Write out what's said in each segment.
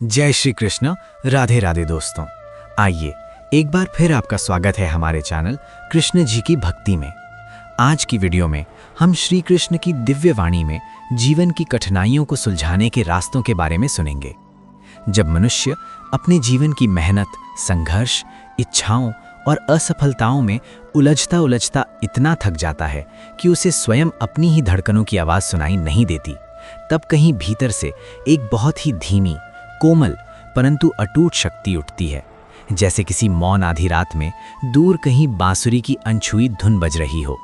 जय श्री कृष्ण। राधे राधे दोस्तों, आइए एक बार फिर आपका स्वागत है हमारे चैनल कृष्ण जी की भक्ति में। आज की वीडियो में हम श्री कृष्ण की दिव्य वाणी में जीवन की कठिनाइयों को सुलझाने के रास्तों के बारे में सुनेंगे। जब मनुष्य अपने जीवन की मेहनत, संघर्ष, इच्छाओं और असफलताओं में उलझता उलझता इतना थक जाता है कि उसे स्वयं अपनी ही धड़कनों की आवाज़ सुनाई नहीं देती, तब कहीं भीतर से एक बहुत ही धीमी, कोमल परंतु अटूट शक्ति उठती है। जैसे किसी मौन आधी रात में दूर कहीं बांसुरी की अनछुई धुन बज रही हो।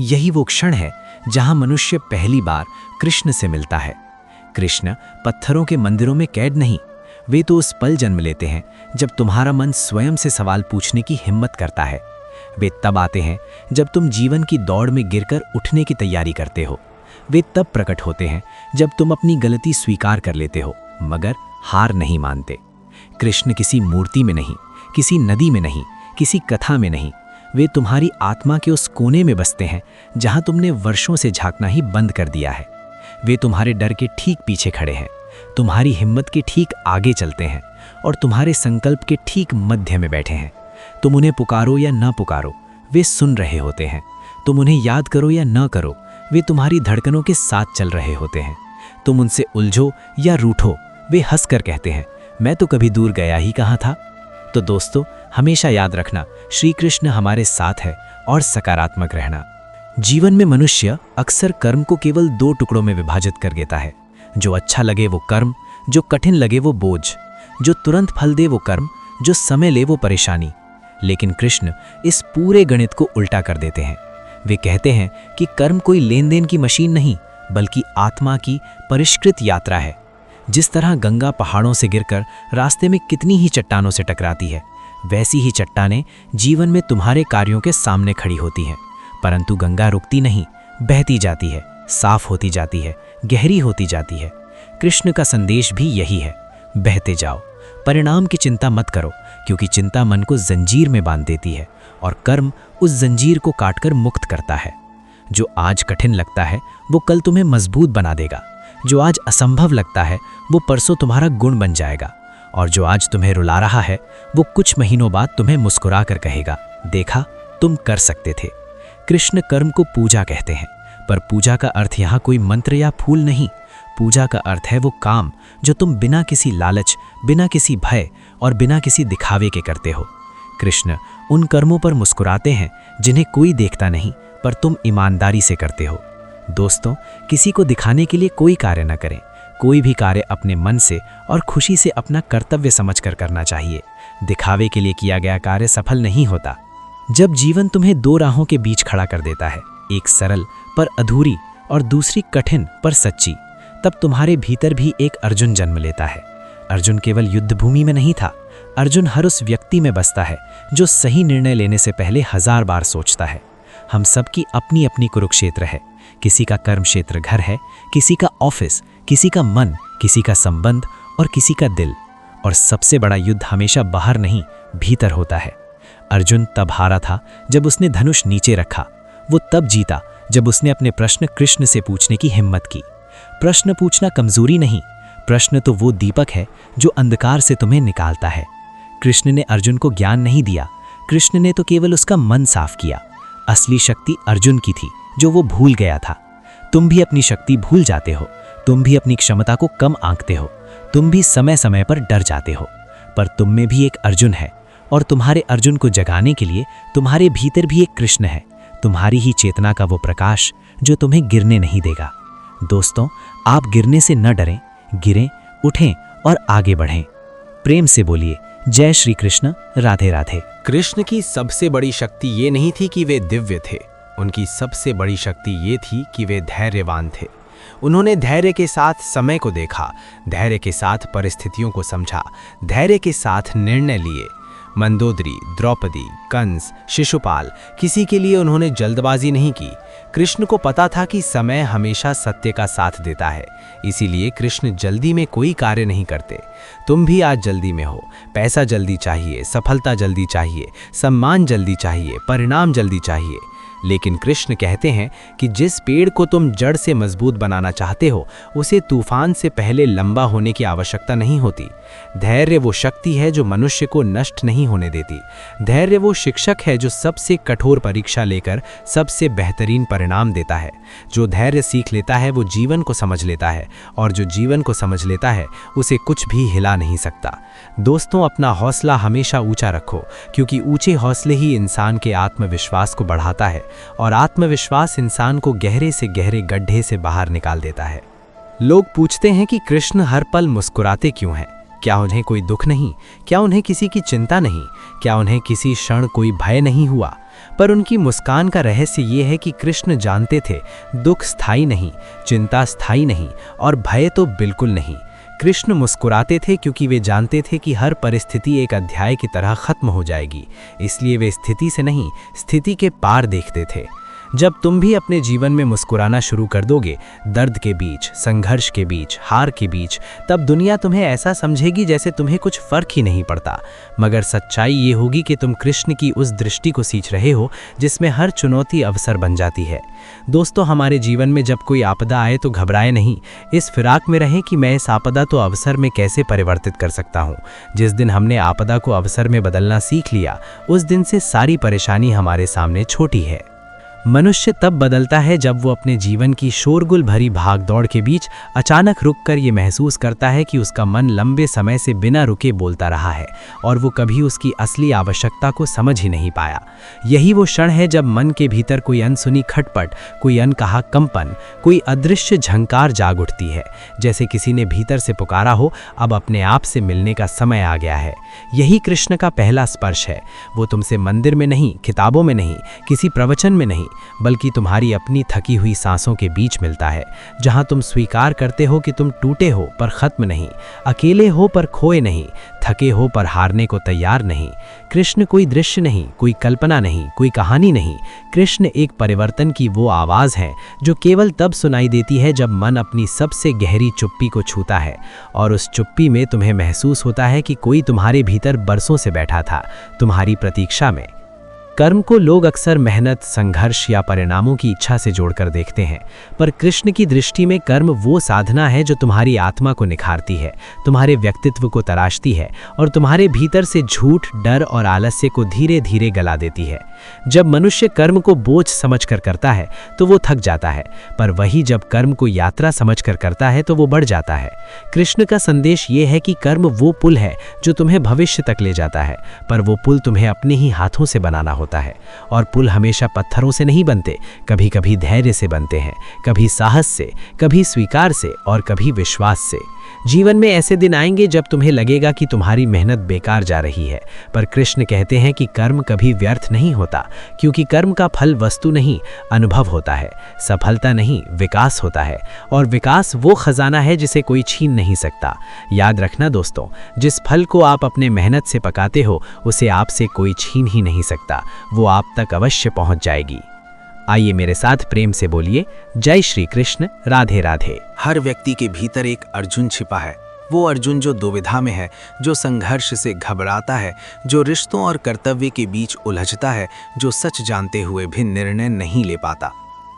यही वो क्षण है जहां मनुष्य पहली बार कृष्ण से मिलता है। कृष्ण पत्थरों के मंदिरों में कैद नहीं, वे तो उस पल जन्म लेते हैं जब तुम्हारा मन स्वयं से सवाल पूछने की हिम्मत करता है। वे तब आते हैं जब तुम जीवन की दौड़ में गिरकर उठने की तैयारी करते हो। वे तब प्रकट होते हैं जब तुम अपनी गलती स्वीकार कर लेते हो मगर हार नहीं मानते। कृष्ण किसी मूर्ति में नहीं, किसी नदी में नहीं, किसी कथा में नहीं, वे तुम्हारी आत्मा के उस कोने में बसते हैं जहां तुमने वर्षों से झांकना ही बंद कर दिया है। वे तुम्हारे डर के ठीक पीछे खड़े हैं, तुम्हारी हिम्मत के ठीक आगे चलते हैं और तुम्हारे संकल्प के ठीक मध्य में बैठे हैं। तुम उन्हें पुकारो या न पुकारो, वे सुन रहे होते हैं। तुम उन्हें याद करो या न करो, वे तुम्हारी धड़कनों के साथ चल रहे होते हैं। तुम उनसे उलझो या रूठो, वे हंसकर कहते हैं, मैं तो कभी दूर गया ही कहाँ था। तो दोस्तों, हमेशा याद रखना, श्री कृष्ण हमारे साथ है और सकारात्मक रहना। जीवन में मनुष्य अक्सर कर्म को केवल दो टुकड़ों में विभाजित कर देता है। जो अच्छा लगे वो कर्म, जो कठिन लगे वो बोझ, जो तुरंत फल दे वो कर्म, जो समय ले वो परेशानी। लेकिन कृष्ण इस पूरे गणित को उल्टा कर देते हैं। वे कहते हैं कि कर्म कोई लेन देन की मशीन नहीं, बल्कि आत्मा की परिष्कृत यात्रा है। जिस तरह गंगा पहाड़ों से गिरकर रास्ते में कितनी ही चट्टानों से टकराती है, वैसी ही चट्टानें जीवन में तुम्हारे कार्यों के सामने खड़ी होती हैं। परंतु गंगा रुकती नहीं, बहती जाती है, साफ होती जाती है, गहरी होती जाती है। कृष्ण का संदेश भी यही है, बहते जाओ। परिणाम की चिंता मत करो, क्योंकि चिंता मन को जंजीर में बांध देती है और कर्म उस जंजीर को काटकर मुक्त करता है। जो आज कठिन लगता है वो कल तुम्हें मजबूत बना देगा। जो आज असंभव लगता है वो परसों तुम्हारा गुण बन जाएगा। और जो आज तुम्हें रुला रहा है वो कुछ महीनों बाद तुम्हें मुस्कुरा कर कहेगा, देखा तुम कर सकते थे। कृष्ण कर्म को पूजा कहते हैं, पर पूजा का अर्थ यहाँ कोई मंत्र या फूल नहीं। पूजा का अर्थ है वो काम जो तुम बिना किसी लालच, बिना किसी भय और बिना किसी दिखावे के करते हो। कृष्ण उन कर्मों पर मुस्कुराते हैं जिन्हें कोई देखता नहीं, पर तुम ईमानदारी से करते हो। दोस्तों, किसी को दिखाने के लिए कोई कार्य न करें। कोई भी कार्य अपने मन से और खुशी से अपना कर्तव्य समझकर करना चाहिए। दिखावे के लिए किया गया कार्य सफल नहीं होता। जब जीवन तुम्हें दो राहों के बीच खड़ा कर देता है, एक सरल पर अधूरी और दूसरी कठिन पर सच्ची, तब तुम्हारे भीतर भी एक अर्जुन जन्म लेता है। अर्जुन केवल युद्ध भूमि में नहीं था, अर्जुन हर उस व्यक्ति में बसता है जो सही निर्णय लेने से पहले 1000 बार सोचता है। हम सबकी अपनी अपनी कुरुक्षेत्र है। किसी का कर्म क्षेत्र घर है, किसी का ऑफिस, किसी का मन, किसी का संबंध और किसी का दिल। और सबसे बड़ा युद्ध हमेशा बाहर नहीं, भीतर होता है। अर्जुन तब हारा था जब उसने धनुष नीचे रखा। वो तब जीता जब उसने अपने प्रश्न कृष्ण से पूछने की हिम्मत की। प्रश्न पूछना कमजोरी नहीं, प्रश्न तो वो दीपक है जो अंधकार से तुम्हें निकालता है। कृष्ण ने अर्जुन को ज्ञान नहीं दिया, कृष्ण ने तो केवल उसका मन साफ किया। असली शक्ति अर्जुन की थी जो वो भूल गया था। तुम भी अपनी शक्ति भूल जाते हो, तुम भी अपनी क्षमता को कम आंकते हो, तुम भी समय समय पर डर जाते हो। पर तुम में भी एक अर्जुन है और तुम्हारे अर्जुन को जगाने के लिए तुम्हारे भीतर भी एक कृष्ण है, तुम्हारी ही चेतना का वो प्रकाश जो तुम्हें गिरने नहीं देगा। दोस्तों, आप गिरने से न डरें, गिरें, उठें और आगे बढ़ें। प्रेम से बोलिए, जय श्री कृष्ण, राधे राधे। कृष्ण की सबसे बड़ी शक्ति ये नहीं थी कि वे दिव्य थे, उनकी सबसे बड़ी शक्ति ये थी कि वे धैर्यवान थे। उन्होंने धैर्य के साथ समय को देखा, धैर्य के साथ परिस्थितियों को समझा, धैर्य के साथ निर्णय लिए। मंदोदरी, द्रौपदी, कंस, शिशुपाल, किसी के लिए उन्होंने जल्दबाजी नहीं की। कृष्ण को पता था कि समय हमेशा सत्य का साथ देता है, इसीलिए कृष्ण जल्दी में कोई कार्य नहीं करते। तुम भी आज जल्दी में हो, पैसा जल्दी चाहिए, सफलता जल्दी चाहिए, सम्मान जल्दी चाहिए, परिणाम जल्दी चाहिए। लेकिन कृष्ण कहते हैं कि जिस पेड़ को तुम जड़ से मजबूत बनाना चाहते हो उसे तूफान से पहले लंबा होने की आवश्यकता नहीं होती। धैर्य वो शक्ति है जो मनुष्य को नष्ट नहीं होने देती। धैर्य वो शिक्षक है जो सबसे कठोर परीक्षा लेकर सबसे बेहतरीन परिणाम देता है। जो धैर्य सीख लेता है वो जीवन को समझ लेता है, और जो जीवन को समझ लेता है उसे कुछ भी हिला नहीं सकता। दोस्तों, अपना हौसला हमेशा ऊंचा रखो, क्योंकि ऊंचे हौसले ही इंसान के आत्मविश्वास को बढ़ाता है, और आत्मविश्वास इंसान को गहरे से गहरे गड्ढे से बाहर निकाल देता है। लोग पूछते हैं कि कृष्ण हर पल मुस्कुराते क्यों हैं? क्या उन्हें कोई दुख नहीं? क्या उन्हें किसी की चिंता नहीं? क्या उन्हें किसी क्षण कोई भय नहीं हुआ? पर उनकी मुस्कान का रहस्य ये है कि कृष्ण जानते थे दुख स्थायी नहीं, चिंता स्थायी नहीं, और भय तो बिल्कुल नहीं। कृष्ण मुस्कुराते थे क्योंकि वे जानते थे कि हर परिस्थिति एक अध्याय की तरह खत्म हो जाएगी। इसलिए वे स्थिति से नहीं, स्थिति के पार देखते थे। जब तुम भी अपने जीवन में मुस्कुराना शुरू कर दोगे, दर्द के बीच, संघर्ष के बीच, हार के बीच, तब दुनिया तुम्हें ऐसा समझेगी जैसे तुम्हें कुछ फर्क ही नहीं पड़ता। मगर सच्चाई ये होगी कि तुम कृष्ण की उस दृष्टि को सींच रहे हो जिसमें हर चुनौती अवसर बन जाती है। दोस्तों, हमारे जीवन में जब कोई आपदा आए तो घबराए नहीं। इस फिराक में रहें कि मैं इस आपदा तो अवसर में कैसे परिवर्तित कर सकता हूँ। जिस दिन हमने आपदा को अवसर में बदलना सीख लिया, उस दिन से सारी परेशानी हमारे सामने छोटी है। मनुष्य तब बदलता है जब वो अपने जीवन की शोरगुल भरी भागदौड़ के बीच अचानक रुककर ये महसूस करता है कि उसका मन लंबे समय से बिना रुके बोलता रहा है और वो कभी उसकी असली आवश्यकता को समझ ही नहीं पाया। यही वो क्षण है जब मन के भीतर कोई अनसुनी खटपट, कोई अनकहा कंपन, कोई अदृश्य झंकार जाग उठती है, जैसे किसी ने भीतर से पुकारा हो, अब अपने आप से मिलने का समय आ गया है। यही कृष्ण का पहला स्पर्श है। वो तुमसे मंदिर में नहीं, किताबों में नहीं, किसी प्रवचन में नहीं, बल्कि तुम्हारी अपनी थकी हुई सांसों के बीच मिलता है, जहां तुम स्वीकार करते हो कि तुम टूटे हो पर खत्म नहीं, अकेले हो पर खोए नहीं, थके हो पर हारने को तैयार नहीं। कृष्ण कोई दृश्य नहीं, कोई कल्पना नहीं, कोई कहानी नहीं। कृष्ण एक परिवर्तन की वो आवाज़ है जो केवल तब सुनाई देती है जब मन अपनी सबसे गहरी चुप्पी को छूता है, और उस चुप्पी में तुम्हें महसूस होता है कि कोई तुम्हारे भीतर बरसों से बैठा था, तुम्हारी प्रतीक्षा में। कर्म को लोग अक्सर मेहनत, संघर्ष या परिणामों की इच्छा से जोड़कर देखते हैं, पर कृष्ण की दृष्टि में कर्म वो साधना है जो तुम्हारी आत्मा को निखारती है, तुम्हारे व्यक्तित्व को तराशती है और तुम्हारे भीतर से झूठ, डर और आलस्य को धीरे धीरे गला देती है। जब मनुष्य कर्म को बोझ समझकर करता है तो वो थक जाता है, पर वही जब कर्म को यात्रा समझकर करता है तो वो बढ़ जाता है। कृष्ण का संदेश ये है कि कर्म वो पुल है जो तुम्हें भविष्य तक ले जाता है, पर वो पुल तुम्हें अपने ही हाथों से बनाना होता है। और पुल हमेशा पत्थरों से नहीं बनते, कभी कभी धैर्य से बनते हैं, कभी साहस से, कभी स्वीकार से और कभी विश्वास से। जीवन में ऐसे दिन आएंगे जब तुम्हें लगेगा कि तुम्हारी मेहनत बेकार जा रही है, पर कृष्ण कहते हैं कि कर्म कभी व्यर्थ नहीं होता, क्योंकि कर्म का फल वस्तु नहीं, अनुभव होता है। सफलता नहीं, विकास होता है, और विकास वो खजाना है जिसे कोई छीन नहीं सकता। याद रखना दोस्तों, जिस फल को आप अपने मेहनत से पकाते हो उसे आपसे कोई छीन ही नहीं सकता, वो आप तक अवश्य पहुंच जाएगी। आइए मेरे साथ प्रेम से बोलिए, जय श्री कृष्ण, राधे राधे। हर व्यक्ति के भीतर एक अर्जुन छिपा है। वो अर्जुन जो दुविधा में है, जो संघर्ष से घबराता है, जो रिश्तों और कर्तव्य के बीच उलझता है, जो सच जानते हुए भी निर्णय नहीं ले पाता।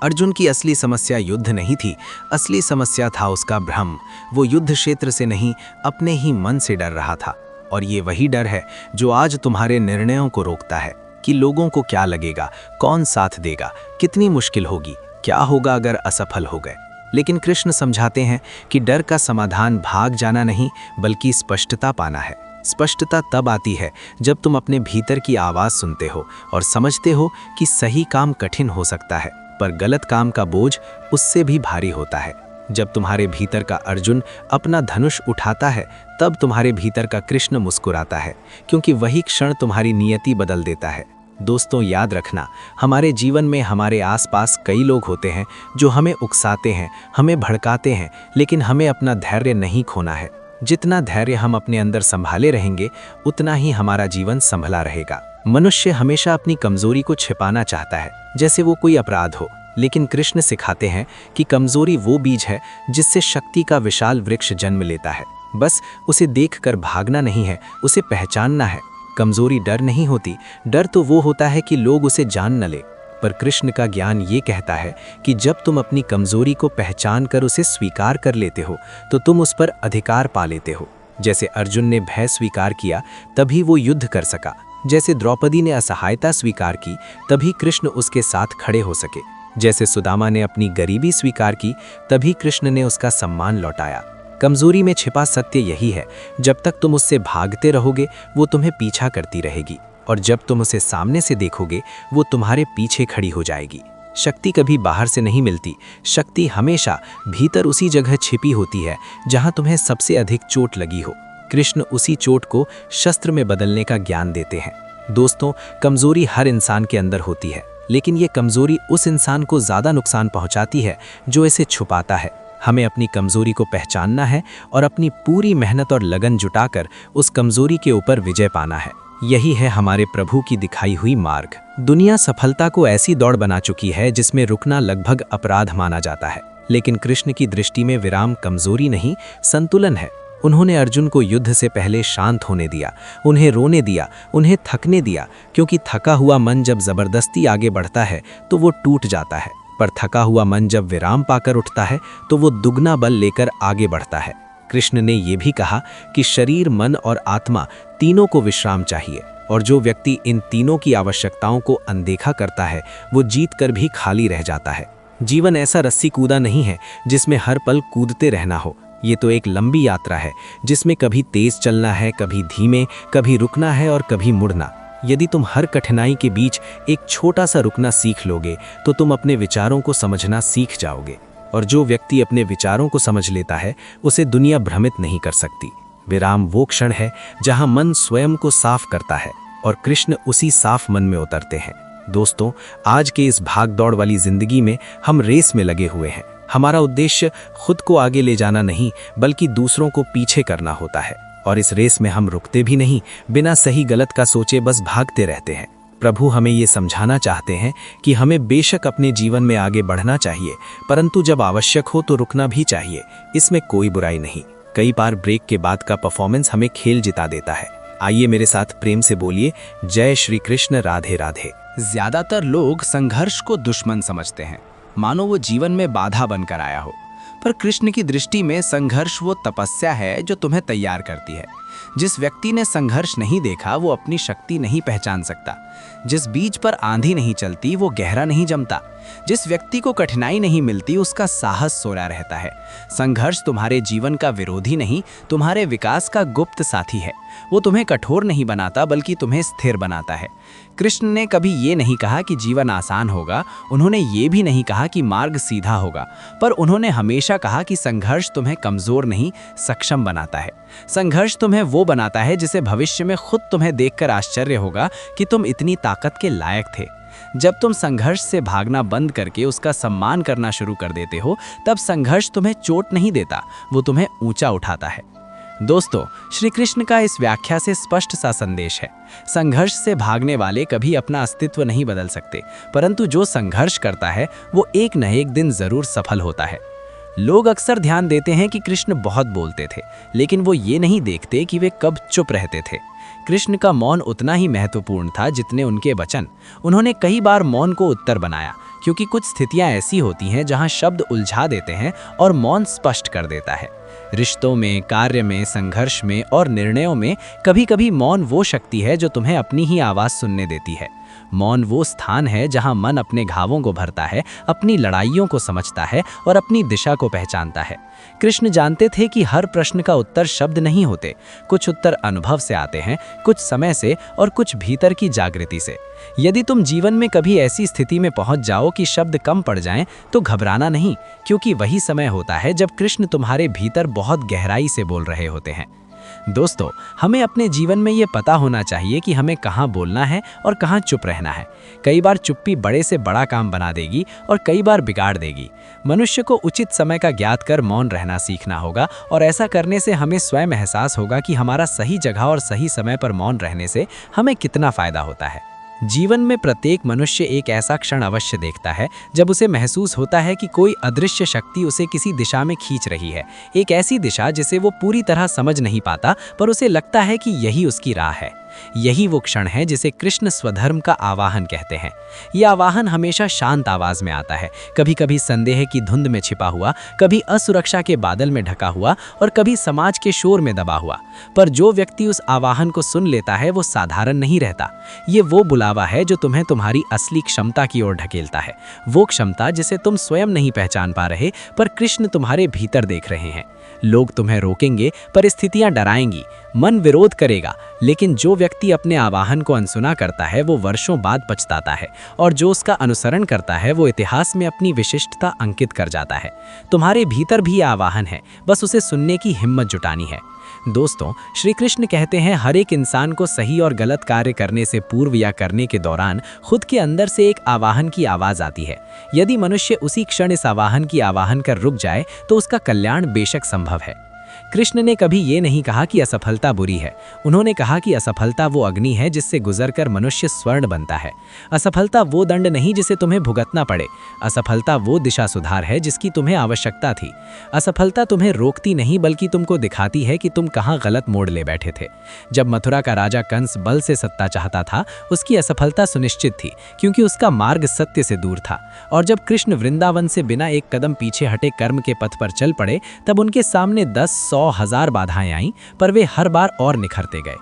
अर्जुन की असली समस्या युद्ध नहीं थी, असली समस्या था उसका भ्रम। वो युद्ध क्षेत्र से नहीं, अपने ही मन से डर रहा था। और ये वही डर है जो आज तुम्हारे निर्णयों को रोकता है कि लोगों को क्या लगेगा, कौन साथ देगा, कितनी मुश्किल होगी, क्या होगा अगर असफल हो गए। लेकिन कृष्ण समझाते हैं कि डर का समाधान भाग जाना नहीं, बल्कि स्पष्टता पाना है। स्पष्टता तब आती है जब तुम अपने भीतर की आवाज़ सुनते हो और समझते हो कि सही काम कठिन हो सकता है, पर गलत काम का बोझ उससे भी भारी होता है। जब तुम्हारे भीतर का अर्जुन अपना धनुष उठाता है, तब तुम्हारे भीतर का कृष्ण मुस्कुराता है, क्योंकि वही क्षण तुम्हारी नियति बदल देता है। दोस्तों, याद रखना, हमारे जीवन में हमारे आसपास कई लोग होते हैं जो हमें उकसाते हैं, हमें भड़काते हैं, लेकिन हमें अपना धैर्य नहीं खोना है। जितना धैर्य हम अपने अंदर संभाले रहेंगे, उतना ही हमारा जीवन संभला रहेगा। मनुष्य हमेशा अपनी कमजोरी को छिपाना चाहता है, जैसे वो कोई अपराध हो, लेकिन कृष्ण सिखाते हैं कि कमजोरी वो बीज है जिससे शक्ति का विशाल वृक्ष जन्म लेता है। बस उसे देखकर भागना नहीं है, उसे पहचानना है। कमजोरी डर नहीं होती, डर तो वो होता है कि लोग उसे जान न ले। पर कृष्ण का ज्ञान ये कहता है कि जब तुम अपनी कमजोरी को पहचान कर उसे स्वीकार कर लेते हो तो तुम उस पर अधिकार पा लेते हो। जैसे अर्जुन ने भय स्वीकार किया तभी वो युद्ध कर सका, जैसे द्रौपदी ने असहायता स्वीकार की तभी कृष्ण उसके साथ खड़े हो सके, जैसे सुदामा ने अपनी गरीबी स्वीकार की तभी कृष्ण ने उसका सम्मान लौटाया। कमजोरी में छिपा सत्य यही है, जब तक तुम उससे भागते रहोगे वो तुम्हें पीछा करती रहेगी, और जब तुम उसे सामने से देखोगे वो तुम्हारे पीछे खड़ी हो जाएगी। शक्ति कभी बाहर से नहीं मिलती, शक्ति हमेशा भीतर उसी जगह छिपी होती है जहां तुम्हें सबसे अधिक चोट लगी हो। कृष्ण उसी चोट को शस्त्र में बदलने का ज्ञान देते हैं। दोस्तों, कमजोरी हर इंसान के अंदर होती है, लेकिन ये कमजोरी उस इंसान को ज़्यादा नुकसान पहुंचाती है जो इसे छुपाता है। हमें अपनी कमजोरी को पहचानना है और अपनी पूरी मेहनत और लगन जुटाकर उस कमजोरी के ऊपर विजय पाना है। यही है हमारे प्रभु की दिखाई हुई मार्ग। दुनिया सफलता को ऐसी दौड़ बना चुकी है जिसमें रुकना लगभग अपराध माना जाता है, लेकिन कृष्ण की दृष्टि में विराम कमजोरी नहीं, संतुलन है। उन्होंने अर्जुन को युद्ध से पहले शांत होने दिया, उन्हें रोने दिया, उन्हें थकने दिया, क्योंकि थका हुआ मन जब जबरदस्ती आगे बढ़ता है तो वो टूट जाता है, पर थका हुआ मन जब विराम पाकर उठता है तो वो दुगना बल लेकर आगे बढ़ता है। कृष्ण ने ये भी कहा कि शरीर, मन और आत्मा तीनों को विश्राम चाहिए, और जो व्यक्ति इन तीनों की आवश्यकताओं को अनदेखा करता है वो जीत कर भी खाली रह जाता है। जीवन ऐसा रस्सी कूदा नहीं है जिसमें हर पल कूदते रहना हो। ये तो एक लंबी यात्रा है जिसमें कभी तेज चलना है, कभी धीमे, कभी रुकना है और कभी मुड़ना। यदि तुम हर कठिनाई के बीच एक छोटा सा रुकना सीख लोगे तो तुम अपने विचारों को समझना सीख जाओगे, और जो व्यक्ति अपने विचारों को समझ लेता है उसे दुनिया भ्रमित नहीं कर सकती। विराम वो क्षण है जहां मन स्वयं को साफ करता है और कृष्ण उसी साफ मन में उतरते हैं। दोस्तों, आज के इस भागदौड़ वाली जिंदगी में हम रेस में लगे हुए हैं। हमारा उद्देश्य खुद को आगे ले जाना नहीं बल्कि दूसरों को पीछे करना होता है, और इस रेस में हम रुकते भी नहीं, बिना सही गलत का सोचे बस भागते रहते हैं। प्रभु हमें ये समझाना चाहते हैं कि हमें बेशक अपने जीवन में आगे बढ़ना चाहिए, परंतु जब आवश्यक हो तो रुकना भी चाहिए, इसमें कोई बुराई नहीं। कई बार ब्रेक के बाद का परफॉर्मेंस हमें खेल जिता देता है। आइए मेरे साथ प्रेम से बोलिए, जय श्री कृष्ण, राधे राधे। ज्यादातर लोग संघर्ष को दुश्मन समझते हैं, मानो वो जीवन में बाधा बनकर आया हो, पर कृष्ण की दृष्टि में संघर्ष वो तपस्या है जो तुम्हें तैयार करती है। जिस व्यक्ति ने संघर्ष नहीं देखा वो अपनी शक्ति नहीं पहचान सकता। जिस बीज पर आंधी नहीं चलती वो गहरा नहीं जमता। जिस व्यक्ति को कठिनाई नहीं मिलती उसका साहस सोया रहता है। संघर्ष तुम्हारे जीवन का विरोधी नहीं, तुम्हारे विकास का गुप्त साथी है। वो तुम्हें कठोर नहीं बनाता बल्कि तुम्हें स्थिर बनाता है। कृष्ण ने कभी ये नहीं कहा कि जीवन आसान होगा, उन्होंने ये भी नहीं कहा कि मार्ग सीधा होगा, पर उन्होंने हमेशा कहा कि संघर्ष तुम्हें कमजोर नहीं, सक्षम बनाता है। संघर्ष तुम्हें वो बनाता है जिसे भविष्य में खुद तुम्हें देखकर आश्चर्य होगा कि तुम इतनी ताकत के लायक थे। जब तुम संघर्ष से भागना बंद करके उसका सम्मान करना शुरू कर देते हो, तब संघर्ष तुम्हें चोट नहीं देता, वो तुम्हें ऊंचा उठाता है। दोस्तों, श्री कृष्ण का इस व्याख्या से स्पष्ट सा संदेश है। संघर्ष से भागने वाले कभी अपना अस्तित्व नहीं बदल सकते, परंतु जो संघर्ष करता है वो एक न एक दिन जरूर सफल होता है। लोग अक्सर ध्यान देते हैं कि कृष्ण बहुत बोलते थे, लेकिन वो ये नहीं देखते कि वे कब चुप रहते थे। कृष्ण का मौन उतना ही महत्वपूर्ण था जितने उनके वचन। उन्होंने कई बार मौन को उत्तर बनाया, क्योंकि कुछ स्थितियां ऐसी होती हैं जहां शब्द उलझा देते हैं और मौन स्पष्ट कर देता है। रिश्तों में, कार्य में, संघर्ष में और निर्णयों में कभी कभी मौन वो शक्ति है जो तुम्हें अपनी ही आवाज़ सुनने देती है। मौन वो स्थान है जहां मन अपने घावों को भरता है, अपनी लड़ाइयों को समझता है और अपनी दिशा को पहचानता है। कृष्ण जानते थे कि हर प्रश्न का उत्तर शब्द नहीं होते, कुछ उत्तर अनुभव से आते हैं, कुछ समय से और कुछ भीतर की जागृति से। यदि तुम जीवन में कभी ऐसी स्थिति में पहुंच जाओ कि शब्द कम पड़ जाएं, तो घबराना नहीं, क्योंकि वही समय होता है जब कृष्ण तुम्हारे भीतर बहुत गहराई से बोल रहे होते हैं। दोस्तों, हमें अपने जीवन में ये पता होना चाहिए कि हमें कहाँ बोलना है और कहाँ चुप रहना है। कई बार चुप्पी बड़े से बड़ा काम बना देगी और कई बार बिगाड़ देगी। मनुष्य को उचित समय का ज्ञात कर मौन रहना सीखना होगा, और ऐसा करने से हमें स्वयं एहसास होगा कि हमारा सही जगह और सही समय पर मौन रहने से हमें कितना फायदा होता है। जीवन में प्रत्येक मनुष्य एक ऐसा क्षण अवश्य देखता है जब उसे महसूस होता है कि कोई अदृश्य शक्ति उसे किसी दिशा में खींच रही है, एक ऐसी दिशा जिसे वो पूरी तरह समझ नहीं पाता, पर उसे लगता है कि यही उसकी राह है। यही वो क्षण है जिसे कृष्ण स्वधर्म का आवाहन कहते हैं। यह आवाहन हमेशा शांत आवाज में आता है, कभी कभी संदेह की धुंध में छिपा हुआ, कभी असुरक्षा के बादल में ढका हुआ और कभी समाज के शोर में दबा हुआ। पर जो व्यक्ति उस आवाहन को सुन लेता है वो साधारण नहीं रहता। ये वो बुलावा है जो तुम्हें तुम्हारी असली क्षमता की ओर ढकेलता है, वो क्षमता जिसे तुम स्वयं नहीं पहचान पा रहे पर कृष्ण तुम्हारे भीतर देख रहे हैं। लोग तुम्हें रोकेंगे, परिस्थितियां डराएंगी, मन विरोध करेगा, लेकिन जो व्यक्ति अपने आवाहन को अनसुना करता है वो वर्षों बाद पछताता है, और जो उसका अनुसरण करता है वो इतिहास में अपनी विशिष्टता अंकित कर जाता है। तुम्हारे भीतर भी आवाहन है, बस उसे सुनने की हिम्मत जुटानी है। दोस्तों, श्री कृष्ण कहते हैं हर एक इंसान को सही और गलत कार्य करने से पूर्व या करने के दौरान खुद के अंदर से एक आवाहन की आवाज आती है। यदि मनुष्य उसी क्षण इस आवाहन की आवाहन कर रुक जाए तो उसका कल्याण बेशक संभव है। कृष्ण ने कभी ये नहीं कहा कि असफलता बुरी है। उन्होंने कहा कि असफलता वो अग्नि है जिससे गुजरकर मनुष्य स्वर्ण बनता है। असफलता वो दंड नहीं जिसे तुम्हें भुगतना पड़े। असफलता वो दिशा सुधार है जिसकी तुम्हें आवश्यकता थी। असफलता तुम्हें रोकती नहीं बल्कि तुमको दिखाती है कि तुम कहाँ गलत मोड़ ले बैठे थे। जब मथुरा का राजा कंस बल से सत्ता चाहता था, उसकी असफलता सुनिश्चित थी क्योंकि उसका मार्ग सत्य से दूर था। और जब कृष्ण वृंदावन से बिना एक कदम पीछे हटे कर्म के पथ पर चल पड़े, तब उनके सामने 10, 100, 1000 बाधाएं आईं, पर वे हर बार और निखरते गए।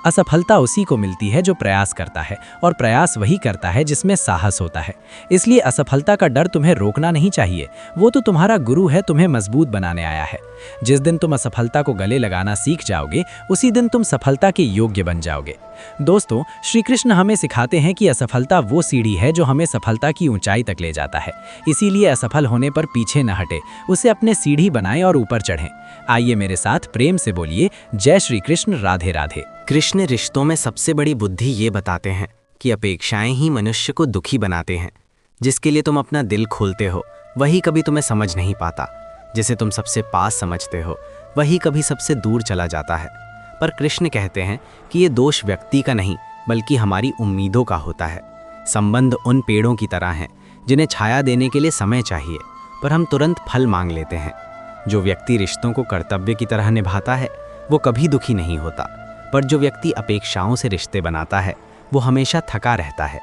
असफलता उसी को मिलती है जो प्रयास करता है, और प्रयास वही करता है जिसमें साहस होता है। इसलिए असफलता का डर तुम्हें रोकना नहीं चाहिए। वो तो तुम्हारा गुरु है, तुम्हें मजबूत बनाने आया है। जिस दिन तुम असफलता को गले लगाना सीख जाओगे, उसी दिन तुम सफलता के योग्य बन जाओगे। दोस्तों, श्री कृष्ण हमें सिखाते हैं कि असफलता वो सीढ़ी है जो हमें सफलता की ऊंचाई तक ले जाता है। इसीलिए असफल होने पर पीछे न हटे, उसे अपने सीढ़ी बनाएं और ऊपर चढ़ें। आइए मेरे साथ प्रेम से बोलिए, जय श्री कृष्ण, राधे राधे। कृष्ण रिश्तों में सबसे बड़ी बुद्धि ये बताते हैं कि अपेक्षाएं ही मनुष्य को दुखी बनाते हैं। जिसके लिए तुम अपना दिल खोलते हो वही कभी तुम्हें समझ नहीं पाता। जिसे तुम सबसे पास समझते हो वही कभी सबसे दूर चला जाता है। पर कृष्ण कहते हैं कि ये दोष व्यक्ति का नहीं बल्कि हमारी उम्मीदों का होता है। संबंध उन पेड़ों की तरह हैं जिन्हें छाया देने के लिए समय चाहिए, पर हम तुरंत फल मांग लेते हैं। जो व्यक्ति रिश्तों को कर्तव्य की तरह निभाता है वो कभी दुखी नहीं होता, पर जो व्यक्ति अपेक्षाओं से रिश्ते बनाता है वो हमेशा थका रहता है।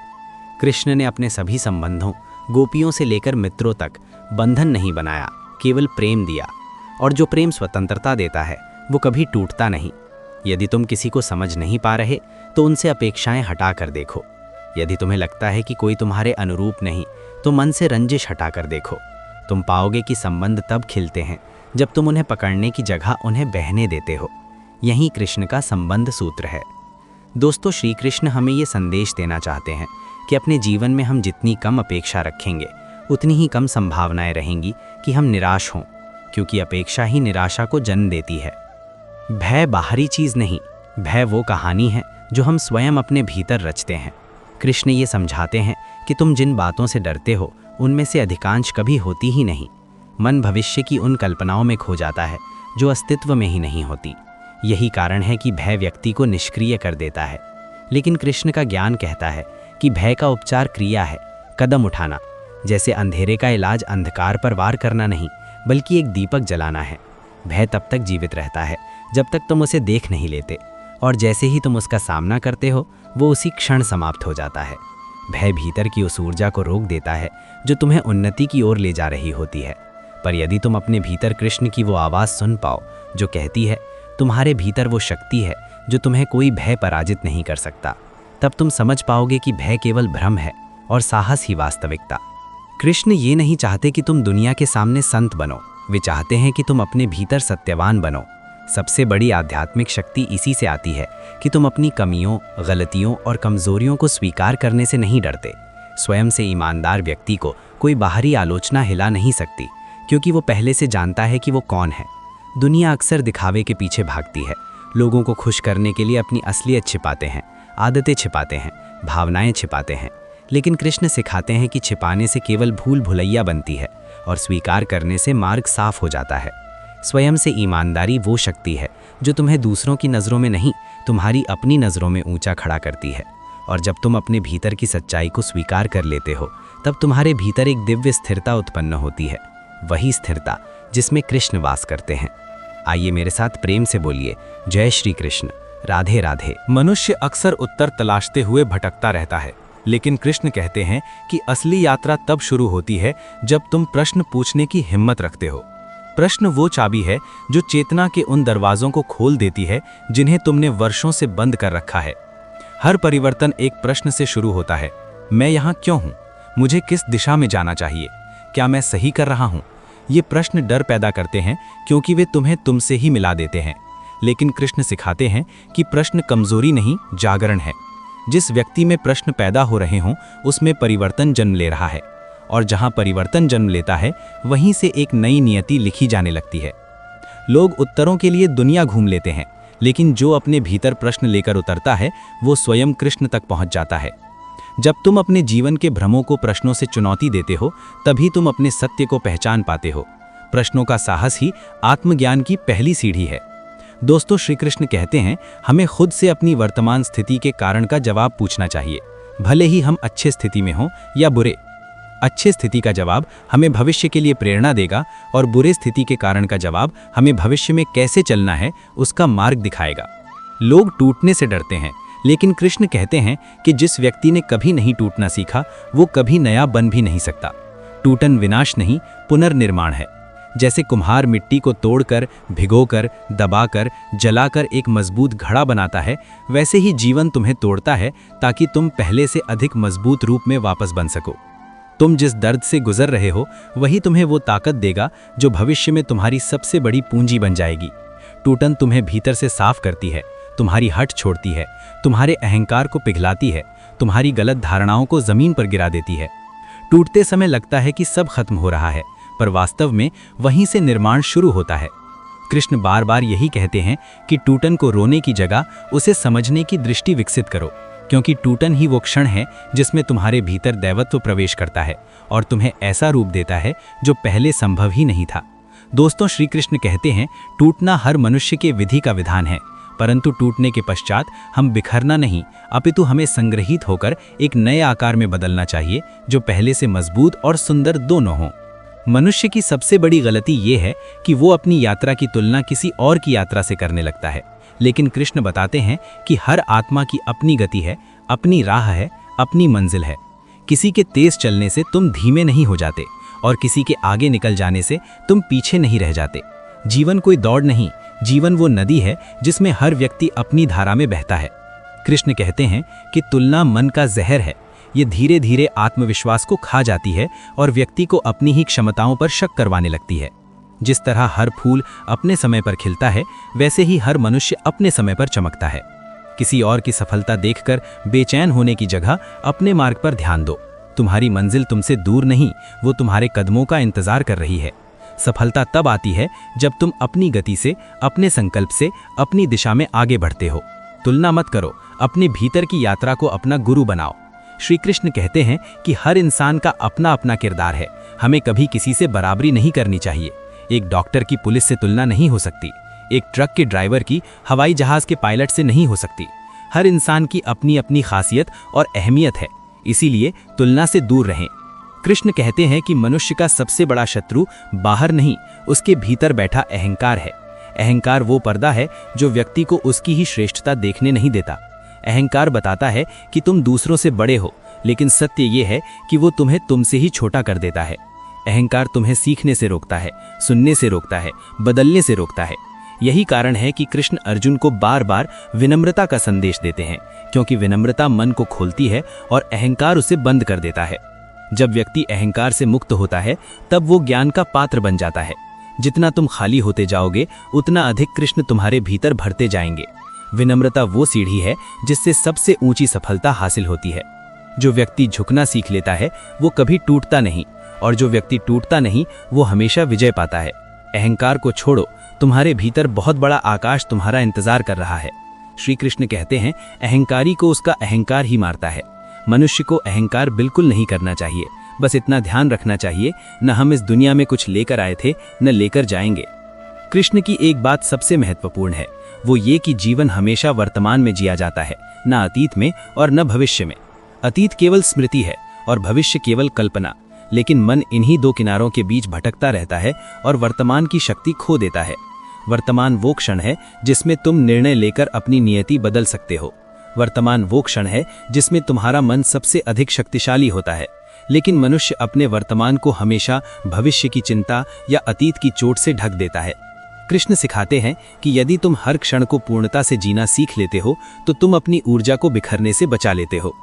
कृष्ण ने अपने सभी संबंधों, गोपियों से लेकर मित्रों तक, बंधन नहीं बनाया, केवल प्रेम दिया। और जो प्रेम स्वतंत्रता देता है वो कभी टूटता नहीं। यदि तुम किसी को समझ नहीं पा रहे तो उनसे अपेक्षाएं हटा कर देखो। यदि तुम्हें लगता है कि कोई तुम्हारे अनुरूप नहीं तो मन से रंजिश हटा कर देखो। तुम पाओगे कि संबंध तब खिलते हैं जब तुम उन्हें पकड़ने की जगह उन्हें बहने देते हो। यही कृष्ण का संबंध सूत्र है। दोस्तों, श्री कृष्ण हमें ये संदेश देना चाहते हैं कि अपने जीवन में हम जितनी कम अपेक्षा रखेंगे उतनी ही कम संभावनाएं रहेंगी कि हम निराश हों, क्योंकि अपेक्षा ही निराशा को जन्म देती है। भय बाहरी चीज नहीं, भय वो कहानी है जो हम स्वयं अपने भीतर रचते हैं। कृष्ण ये समझाते हैं कि तुम जिन बातों से डरते हो उनमें से अधिकांश कभी होती ही नहीं। मन भविष्य की उन कल्पनाओं में खो जाता है जो अस्तित्व में ही नहीं होती। यही कारण है कि भय व्यक्ति को निष्क्रिय कर देता है। लेकिन कृष्ण का ज्ञान कहता है कि भय का उपचार क्रिया है, कदम उठाना। जैसे अंधेरे का इलाज अंधकार पर वार करना नहीं बल्कि एक दीपक जलाना है। भय तब तक जीवित रहता है जब तक तुम उसे देख नहीं लेते, और जैसे ही तुम उसका सामना करते हो वो उसी क्षण समाप्त हो जाता है। भय भीतर की उस ऊर्जा को रोक देता है जो तुम्हें उन्नति की ओर ले जा रही होती है। पर यदि तुम अपने भीतर कृष्ण की वो आवाज़ सुन पाओ जो कहती है तुम्हारे भीतर वो शक्ति है जो तुम्हें कोई भय पराजित नहीं कर सकता, तब तुम समझ पाओगे कि भय केवल भ्रम है और साहस ही वास्तविकता। कृष्ण ये नहीं चाहते कि तुम दुनिया के सामने संत बनो, वे चाहते हैं कि तुम अपने भीतर सत्यवान बनो। सबसे बड़ी आध्यात्मिक शक्ति इसी से आती है कि तुम अपनी कमियों, गलतियों और कमजोरियों को स्वीकार करने से नहीं डरते। स्वयं से ईमानदार व्यक्ति को कोई बाहरी आलोचना हिला नहीं सकती, क्योंकि वो पहले से जानता है कि वो कौन है। दुनिया अक्सर दिखावे के पीछे भागती है। लोगों को खुश करने के लिए अपनी असलियत छिपाते हैं, आदतें छिपाते हैं, भावनाएं छिपाते हैं। लेकिन कृष्ण सिखाते हैं कि छिपाने से केवल भूल भुलैया बनती है और स्वीकार करने से मार्ग साफ हो जाता है। स्वयं से ईमानदारी वो शक्ति है जो तुम्हें दूसरों की नज़रों में नहीं, तुम्हारी अपनी नज़रों में ऊंचा खड़ा करती है। और जब तुम अपने भीतर की सच्चाई को स्वीकार कर लेते हो तब तुम्हारे भीतर एक दिव्य स्थिरता उत्पन्न होती है, वही स्थिरता जिसमें कृष्ण वास करते हैं। आइए मेरे साथ प्रेम से बोलिए, जय श्री कृष्ण, राधे राधे। मनुष्य अक्सर उत्तर तलाशते हुए भटकता रहता है, लेकिन कृष्ण कहते हैं कि असली यात्रा तब शुरू होती है जब तुम प्रश्न पूछने की हिम्मत रखते हो। प्रश्न वो चाबी है जो चेतना के उन दरवाजों को खोल देती है जिन्हें तुमने वर्षों से बंद कर रखा है। हर परिवर्तन एक प्रश्न से शुरू होता है। मैं यहाँ क्यों हूँ? मुझे किस दिशा में जाना चाहिए? क्या मैं सही कर रहा हूँ? ये प्रश्न डर पैदा करते हैं क्योंकि वे तुम्हें तुमसे ही मिला देते हैं। लेकिन कृष्ण सिखाते हैं कि प्रश्न कमजोरी नहीं, जागरण है। जिस व्यक्ति में प्रश्न पैदा हो रहे हों उसमें परिवर्तन जन्म ले रहा है, और जहां परिवर्तन जन्म लेता है वहीं से एक नई नियति लिखी जाने लगती है। लोग उत्तरों के लिए दुनिया घूम लेते हैं, लेकिन जो अपने भीतर प्रश्न लेकर उतरता है वो स्वयं कृष्ण तक पहुंच जाता है। जब तुम अपने जीवन के भ्रमों को प्रश्नों से चुनौती देते हो तभी तुम अपने सत्य को पहचान पाते हो। प्रश्नों का साहस ही आत्मज्ञान की पहली सीढ़ी है। दोस्तों, श्री कृष्ण कहते हैं हमें खुद से अपनी वर्तमान स्थिति के कारण का जवाब पूछना चाहिए, भले ही हम अच्छे स्थिति में हों या बुरे। अच्छे स्थिति का जवाब हमें भविष्य के लिए प्रेरणा देगा और बुरे स्थिति के कारण का जवाब हमें भविष्य में कैसे चलना है उसका मार्ग दिखाएगा। लोग टूटने से डरते हैं, लेकिन कृष्ण कहते हैं कि जिस व्यक्ति ने कभी नहीं टूटना सीखा वो कभी नया बन भी नहीं सकता। टूटन विनाश नहीं, पुनर्निर्माण है। जैसे कुम्हार मिट्टी को तोड़कर, भिगोकर, दबाकर, जलाकर एक मजबूत घड़ा बनाता है, वैसे ही जीवन तुम्हें तोड़ता है ताकि तुम पहले से अधिक मजबूत रूप में वापस बन सको। तुम जिस दर्द से गुजर रहे हो वही तुम्हें वो ताकत देगा जो भविष्य में तुम्हारी सबसे बड़ी पूंजी बन जाएगी। टूटन तुम्हें भीतर से साफ करती है, तुम्हारी हट छोड़ती है, तुम्हारे अहंकार को पिघलाती है, तुम्हारी गलत धारणाओं को जमीन पर गिरा देती है। टूटते समय लगता है कि सब खत्म हो रहा है, पर वास्तव में वहीं से निर्माण शुरू होता है। कृष्ण बार बार यही कहते हैं कि टूटन को रोने की जगह उसे समझने की दृष्टि विकसित करो, क्योंकि टूटन ही वो क्षण है जिसमें तुम्हारे भीतर दैवत्व प्रवेश करता है और तुम्हें ऐसा रूप देता है जो पहले संभव ही नहीं था। दोस्तों, श्री कृष्ण कहते हैं टूटना हर मनुष्य के विधि का विधान है, परंतु टूटने के पश्चात हम बिखरना नहीं, अपितु हमें संग्रहित होकर एक नए आकार में बदलना चाहिए जो पहले से मजबूत और सुंदर दोनों हों। मनुष्य की सबसे बड़ी गलती ये है कि वो अपनी यात्रा की तुलना किसी और की यात्रा से करने लगता है, लेकिन कृष्ण बताते हैं कि हर आत्मा की अपनी गति है, अपनी राह है, अपनी मंजिल है। किसी के तेज चलने से तुम धीमे नहीं हो जाते और किसी के आगे निकल जाने से तुम पीछे नहीं रह जाते। जीवन कोई दौड़ नहीं, जीवन वो नदी है जिसमें हर व्यक्ति अपनी धारा में बहता है। कृष्ण कहते हैं कि तुलना मन का जहर है, ये धीरे धीरे आत्मविश्वास को खा जाती है और व्यक्ति को अपनी ही क्षमताओं पर शक करवाने लगती है। जिस तरह हर फूल अपने समय पर खिलता है, वैसे ही हर मनुष्य अपने समय पर चमकता है। किसी और की सफलता देखकर बेचैन होने की जगह अपने मार्ग पर ध्यान दो। तुम्हारी मंजिल तुमसे दूर नहीं, वो तुम्हारे कदमों का इंतजार कर रही है। सफलता तब आती है जब तुम अपनी गति से, अपने संकल्प से, अपनी दिशा में आगे बढ़ते हो। तुलना मत करो, अपने भीतर की यात्रा को अपना गुरु बनाओ। श्री कृष्ण कहते हैं कि हर इंसान का अपना अपना किरदार है, हमें कभी किसी से बराबरी नहीं करनी चाहिए। एक डॉक्टर की पुलिस से तुलना नहीं हो सकती, एक ट्रक के ड्राइवर की हवाई जहाज के पायलट से नहीं हो सकती। हर इंसान की अपनी अपनी खासियत और अहमियत है, इसीलिए तुलना से दूर रहें। कृष्ण कहते हैं कि मनुष्य का सबसे बड़ा शत्रु बाहर नहीं, उसके भीतर बैठा अहंकार है। अहंकार वो पर्दा है जो व्यक्ति को उसकी ही श्रेष्ठता देखने नहीं देता। अहंकार बताता है कि तुम दूसरों से बड़े हो, लेकिन सत्य ये है कि वो तुम्हें तुमसे ही छोटा कर देता है। अहंकार तुम्हें सीखने से रोकता है, सुनने से रोकता है, बदलने से रोकता है। यही कारण है कि कृष्ण अर्जुन को बार बार विनम्रता का संदेश देते हैं, क्योंकि विनम्रता मन को खोलती है और अहंकार उसे बंद कर देता है। जब व्यक्ति अहंकार से मुक्त होता है तब वो ज्ञान का पात्र बन जाता है। जितना तुम खाली होते जाओगे उतना अधिक कृष्ण तुम्हारे भीतर भरते जाएंगे। विनम्रता वो सीढ़ी है जिससे सबसे ऊंची सफलता हासिल होती है। जो व्यक्ति झुकना सीख लेता है वो कभी टूटता नहीं, और जो व्यक्ति टूटता नहीं वो हमेशा विजय पाता है। अहंकार को छोड़ो, तुम्हारे भीतर बहुत बड़ा आकाश तुम्हारा इंतजार कर रहा है। श्री कृष्ण कहते हैं अहंकारी को उसका अहंकार ही मारता है। मनुष्य को अहंकार बिल्कुल नहीं करना चाहिए, बस इतना ध्यान रखना चाहिए न हम इस दुनिया में कुछ लेकर आए थे न लेकर जाएंगे। कृष्ण की एक बात सबसे महत्वपूर्ण है, वो ये कि जीवन हमेशा वर्तमान में जिया जाता है, न अतीत में और न भविष्य में। अतीत केवल स्मृति है और भविष्य केवल कल्पना, लेकिन मन इन्हीं दो किनारों के बीच भटकता रहता है और वर्तमान की शक्ति खो देता है। वर्तमान वो क्षण है जिसमें तुम निर्णय लेकर अपनी नियति बदल सकते हो। वर्तमान वो क्षण है जिसमें तुम्हारा मन सबसे अधिक शक्तिशाली होता है। लेकिन मनुष्य अपने वर्तमान को हमेशा भविष्य की चिंता या अतीत की चोट से ढक देता है। कृष्ण सिखाते हैं कि यदि तुम हर क्षण को पूर्णता से जीना सीख लेते हो तो तुम अपनी ऊर्जा को बिखरने से बचा लेते हो।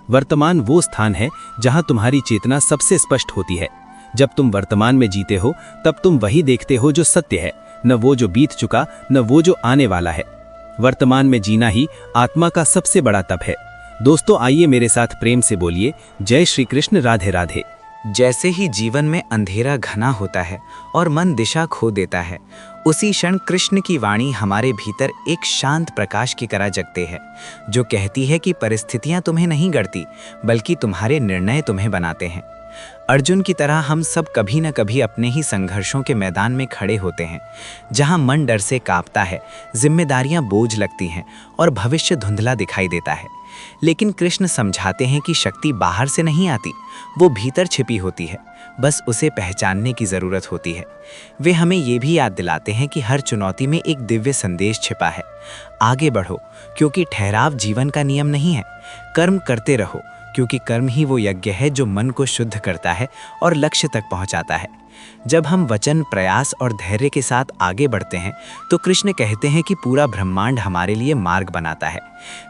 वर्तमान वो स्थान है जहां तुम्हारी चेतना सबसे स्पष्ट होती है। जब तुम वर्तमान में जीते हो तब तुम वही देखते हो जो सत्य है, न वो जो बीत चुका, न वो जो आने वाला है। वर्तमान में जीना ही आत्मा का सबसे बड़ा तप है। दोस्तों, आइए मेरे साथ प्रेम से बोलिए, जय श्री कृष्ण, राधे राधे। जैसे ही जीवन में अंधेरा घना होता है और मन दिशा खो देता है, उसी क्षण कृष्ण की वाणी हमारे भीतर एक शांत प्रकाश की तरह जगते है, जो कहती है कि परिस्थितियां तुम्हें नहीं गढ़ती, बल्कि तुम्हारे निर्णय तुम्हें बनाते हैं। अर्जुन की तरह हम सब कभी न कभी अपने ही संघर्षों के मैदान में खड़े होते हैं, जहां मन डर से कांपता है, जिम्मेदारियां बोझ लगती हैं और भविष्य धुंधला दिखाई देता है। लेकिन कृष्ण समझाते हैं कि शक्ति बाहर से नहीं आती, वो भीतर छिपी होती है, बस उसे पहचानने की ज़रूरत होती है। वे हमें ये भी याद दिलाते हैं कि हर चुनौती में एक दिव्य संदेश छिपा है। आगे बढ़ो, क्योंकि ठहराव जीवन का नियम नहीं है। कर्म करते रहो, क्योंकि कर्म ही वो यज्ञ है जो मन को शुद्ध करता है और लक्ष्य तक पहुंचाता है। जब हम वचन, प्रयास और धैर्य के साथ आगे बढ़ते हैं तो कृष्ण कहते हैं कि पूरा ब्रह्मांड हमारे लिए मार्ग बनाता है।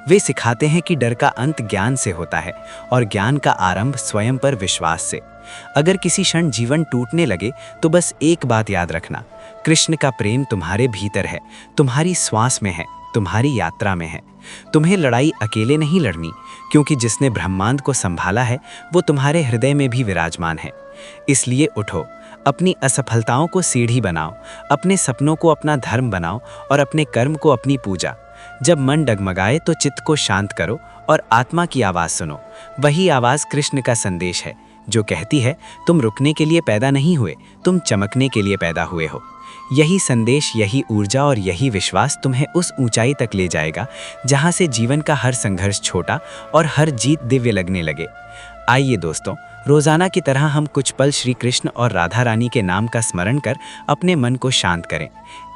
वे सिखाते हैं कि डर का अंत ज्ञान से होता है और ज्ञान का आरंभ स्वयं पर विश्वास से। अगर किसी क्षण जीवन टूटने लगे तो बस एक बात याद रखना, कृष्ण का प्रेम तुम्हारे भीतर है, तुम्हारी श्वास में है, तुम्हारी यात्रा में है। तुम्हें लड़ाई अकेले नहीं लड़नी, क्योंकि जिसने ब्रह्मांड को संभाला है वो तुम्हारे हृदय में भी विराजमान है। इसलिए उठो, अपनी असफलताओं को सीढ़ी बनाओ, अपने सपनों को अपना धर्म बनाओ और अपने कर्म को अपनी पूजा। जब मन डगमगाए तो चित्त को शांत करो और आत्मा की आवाज़ सुनो। वही आवाज़ कृष्ण का संदेश है, जो कहती है तुम रुकने के लिए पैदा नहीं हुए, तुम चमकने के लिए पैदा हुए हो। यही संदेश, यही ऊर्जा और यही विश्वास तुम्हें उस ऊंचाई तक ले जाएगा जहां से जीवन का हर संघर्ष छोटा और हर जीत दिव्य लगने लगे। आइए दोस्तों, रोजाना की तरह हम कुछ पल श्री कृष्ण और राधा रानी के नाम का स्मरण कर अपने मन को शांत करें।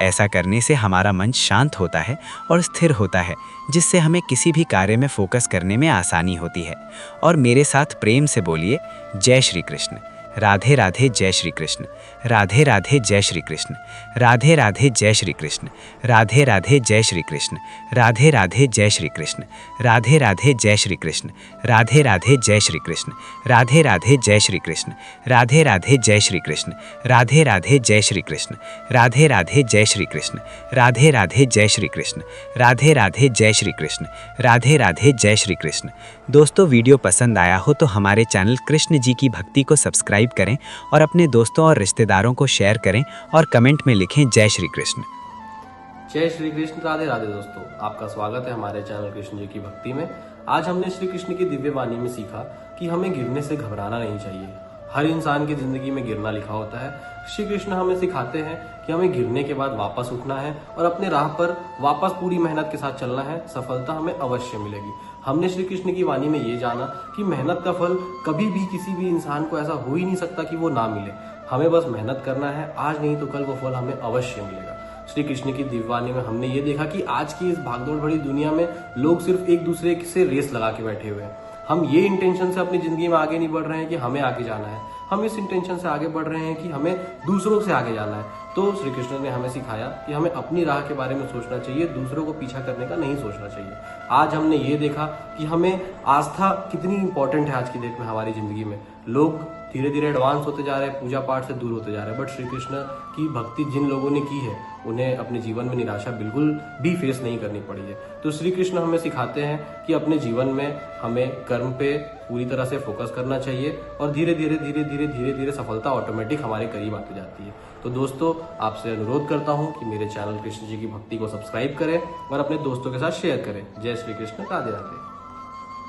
ऐसा करने से हमारा मन शांत होता है और स्थिर होता है, जिससे हमें किसी भी कार्य में फोकस करने में आसानी होती है। और मेरे साथ प्रेम से बोलिए, जय श्री कृष्ण, राधे राधे, जय श्री कृष्ण, राधे राधे, जय श्री कृष्ण, राधे राधे, जय श्री कृष्ण, राधे राधे, जय श्री कृष्ण, राधे राधे, जय श्री कृष्ण, राधे राधे, जय श्री कृष्ण, राधे राधे, जय श्री कृष्ण, राधे राधे, जय श्री कृष्ण, राधे राधे, जय श्री कृष्ण, राधे राधे, जय श्री कृष्ण, राधे राधे, जय श्री कृष्ण, राधे राधे, जय श्री कृष्ण, राधे राधे, जय श्री कृष्ण, राधे राधे, जय श्री कृष्ण। दोस्तों, वीडियो पसंद आया हो तो हमारे चैनल कृष्ण जी की भक्ति को सब्सक्राइब करें और अपने दोस्तों और रिश्तेदारों को शेयर करें और कमेंट में लिखें जय श्री कृष्ण। जय श्री कृष्ण, राधे राधे। दोस्तों, आपका स्वागत है हमारे चैनल कृष्ण जी की भक्ति में। आज हमने श्री कृष्ण की दिव्य वाणी में सीखा कि हमें गिरने से घबराना नहीं चाहिए। हर इंसान की जिंदगी में गिरना लिखा होता है। श्री कृष्ण हमें सिखाते हैं कि हमें गिरने के बाद वापस उठना है और अपने राह पर वापस पूरी मेहनत के साथ चलना है। सफलता हमें अवश्य मिलेगी। हमने श्री कृष्ण की वाणी में ये जाना कि मेहनत का फल कभी भी किसी भी इंसान को ऐसा हो ही नहीं सकता कि वो ना मिले। हमें बस मेहनत करना है, आज नहीं तो कल वो फल हमें अवश्य मिलेगा। श्री कृष्ण की दिव्यवाणी में हमने ये देखा कि आज की इस भागदौड़ भरी दुनिया में लोग सिर्फ एक दूसरे से रेस लगा के बैठे हुए हैं। हम ये इंटेंशन से अपनी जिंदगी में आगे नहीं बढ़ रहे हैं कि हमें आगे जाना है, हम इस इंटेंशन से आगे बढ़ रहे हैं कि हमें दूसरों से आगे जाना है। तो श्री कृष्ण ने हमें सिखाया कि हमें अपनी राह के बारे में सोचना चाहिए, दूसरों को पीछा करने का नहीं सोचना चाहिए। आज हमने ये देखा कि हमें आस्था कितनी इंपॉर्टेंट है आज की डेट में हमारी जिंदगी में। लोग धीरे धीरे एडवांस होते जा रहे हैं, पूजा पाठ से दूर होते जा रहे हैं, बट श्री कृष्ण की भक्ति जिन लोगों ने की है उन्हें अपने जीवन में निराशा बिल्कुल भी फेस नहीं करनी पड़ी है। तो श्री कृष्ण हमें सिखाते हैं कि अपने जीवन में हमें कर्म पे पूरी तरह से फोकस करना चाहिए और धीरे धीरे सफलता ऑटोमेटिक हमारे करीब आती जाती है। तो दोस्तों, आपसे अनुरोध करता हूँ कि मेरे चैनल कृष्ण जी की भक्ति को सब्सक्राइब करें और अपने दोस्तों के साथ शेयर करें। जय श्री कृष्ण, राधे राधे।